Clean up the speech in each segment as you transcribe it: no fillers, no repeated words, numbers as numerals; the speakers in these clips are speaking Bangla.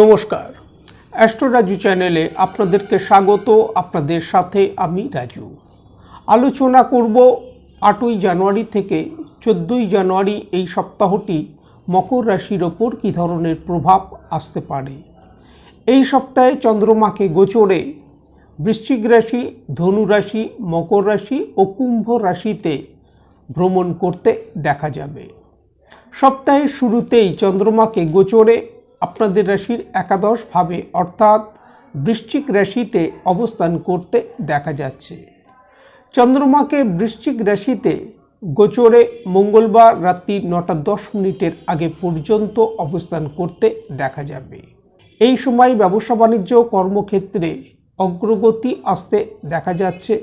নমস্কার, অ্যাস্ট্রো রাজু চ্যানেলে আপনাদেরকে স্বাগত। আপনাদের সাথে আমি রাজু। আলোচনা করব 8ই জানুয়ারি থেকে 14ই জানুয়ারি এই সপ্তাহটি মকর রাশির ওপর কী ধরনের প্রভাব আসতে পারে। এই সপ্তাহে চন্দ্রমাকে গোচরে বৃশ্চিক রাশি, ধনু রাশি, মকর রাশি ও কুম্ভ রাশিতে ভ্রমণ করতে দেখা যাবে। সপ্তাহের শুরুতেই চন্দ্রমাকে গোচরে আপনাদের রাশির একাদশভাবে অর্থাৎ বৃশ্চিক রাশিতে অবস্থান করতে দেখা যাচ্ছে। চন্দ্রমাকে বৃশ্চিক রাশিতে গোচরে মঙ্গলবার রাত্রি 9টা 10 মিনিটের আগে পর্যন্ত অবস্থান করতে দেখা যাবে। এই সময় ব্যবসা বাণিজ্য কর্মক্ষেত্রে অগ্রগতি আসতে দেখা যাচ্ছে।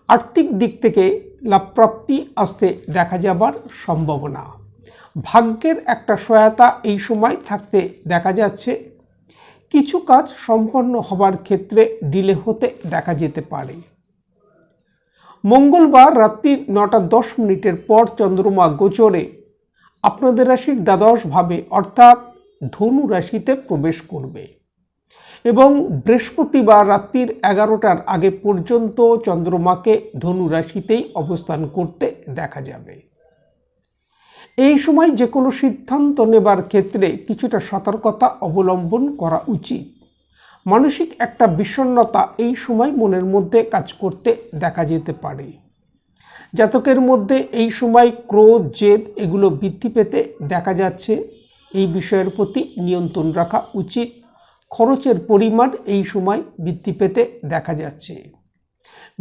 আর্থিক দিক থেকে লাভপ্রাপ্তি আসতে দেখা যাবার সম্ভাবনা। ভাগ্যের একটা সহায়তা এই সময় থাকতে দেখা যাচ্ছে। কিছু কাজ সম্পন্ন হবার ক্ষেত্রে ডিলে হতে দেখা যেতে পারে। মঙ্গলবার রাত্রি 9টা 10 মিনিটের পর চন্দ্রমা গোচরে আপনাদের রাশির দ্বাদশভাবে অর্থাৎ ধনু রাশিতে প্রবেশ করবে এবং বৃহস্পতিবার রাত্রির 11টার আগে পর্যন্ত চন্দ্রমাকে ধনু রাশিতেই অবস্থান করতে দেখা যাবে। এই সময় যে কোনো সিদ্ধান্ত নেবার ক্ষেত্রে কিছুটা সতর্কতা অবলম্বন করা উচিত। মানসিক একটা বিষণ্ণতা এই সময় মনের মধ্যে কাজ করতে দেখা যেতে পারে। জাতকের মধ্যে এই সময় ক্রোধ, জেদ এগুলো বৃদ্ধি পেতে দেখা যাচ্ছে। এই বিষয়ের প্রতি নিয়ন্ত্রণ রাখা উচিত। খরচের পরিমাণ এই সময় বৃদ্ধি পেতে দেখা যাচ্ছে।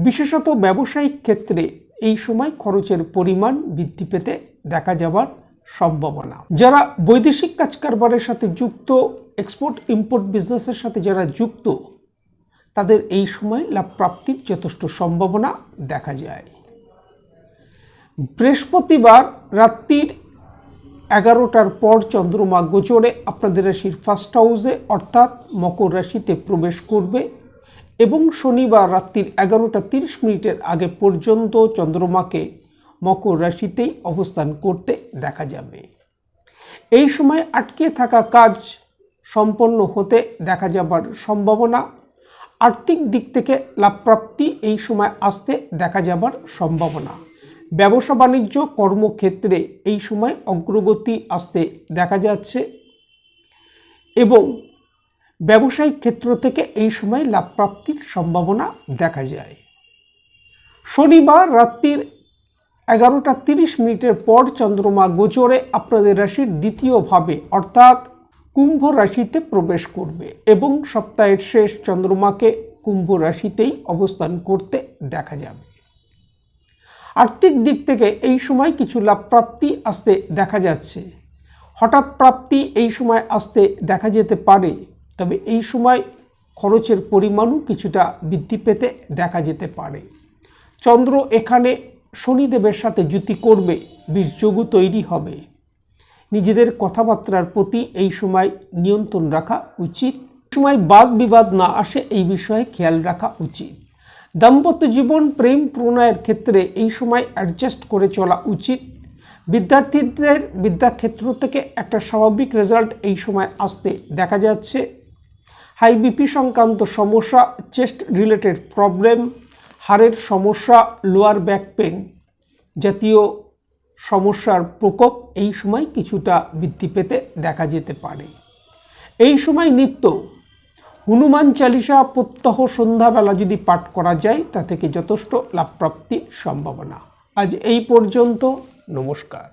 বিশেষত ব্যবসায়িক ক্ষেত্রে এই সময় খরচের পরিমাণ বৃদ্ধি পেতে দেখা যাবার সম্ভাবনা। যারা বৈদেশিক কাজ কারবারের সাথে যুক্ত, এক্সপোর্ট ইম্পোর্ট বিজনেসের সাথে যারা যুক্ত, তাদের এই সময় লাভ প্রাপ্তির যথেষ্ট সম্ভাবনা দেখা যায়। বৃহস্পতিবার রাত্রির 11টার পর চন্দ্রমা গোচরে আপনাদের রাশির ফার্স্ট হাউসে অর্থাৎ মকর রাশিতে প্রবেশ করবে এবং শনিবার রাত্রির 11টা 30 মিনিটের আগে পর্যন্ত চন্দ্রমাকে মকর রাশিতেই অবস্থান করতে দেখা যাবে। এই সময় আটকে থাকা কাজ সম্পন্ন হতে দেখা যাবার সম্ভাবনা। আর্থিক দিক থেকে লাভপ্রাপ্তি এই সময় আসতে দেখা যাবার সম্ভাবনা। ব্যবসা বাণিজ্য কর্মক্ষেত্রে এই সময় অগ্রগতি আসতে দেখা যাচ্ছে এবং ব্যবসায়িক ক্ষেত্র থেকে এই সময় লাভপ্রাপ্তির সম্ভাবনা দেখা যায়। শনিবার রাত্রির 11টা 30 মিনিটের পর চন্দ্রমা গোচরে আপনাদের রাশির দ্বিতীয়ভাবে অর্থাৎ কুম্ভ রাশিতে প্রবেশ করবে এবং সপ্তাহের শেষ চন্দ্রমাকে কুম্ভ রাশিতেই অবস্থান করতে দেখা যাবে। আর্থিক দিক থেকে এই সময় কিছু লাভপ্রাপ্তি আসতে দেখা যাচ্ছে। হঠাৎ প্রাপ্তি এই সময় আসতে দেখা যেতে পারে, তবে এই সময় খরচের পরিমাণও কিছুটা বৃদ্ধি পেতে দেখা যেতে পারে। চন্দ্র এখানে শনিদেবের সাথে যুতি করবে, বীর্যযোগও তৈরি হবে। নিজেদের কথাবার্তার প্রতি এই সময় নিয়ন্ত্রণ রাখা উচিত। এই সময় বাদ বিবাদ না আসে এই বিষয়ে খেয়াল রাখা উচিত। দাম্পত্য জীবন, প্রেম প্রণয়ের ক্ষেত্রে এই সময় অ্যাডজাস্ট করে চলা উচিত। বিদ্যার্থীদের বিদ্যাক্ষেত্র থেকে একটা স্বাভাবিক রেজাল্ট এই সময় আসতে দেখা যাচ্ছে। হাই বিপি সংক্রান্ত সমস্যা, চেস্ট রিলেটেড প্রবলেম, হাড়ের সমস্যা, লোয়ার ব্যাক পেন জাতীয় সমস্যার প্রকোপ এই সময় কিছুটা বৃদ্ধি পেতে দেখা যেতে পারে। এই সময় নিত্য হনুমান চালিসা প্রত্যহ সন্ধ্যাবেলা যদি পাঠ করা যায়, তা থেকে যথেষ্ট লাভপ্রাপ্তির সম্ভাবনা। আজ এই পর্যন্ত। নমস্কার।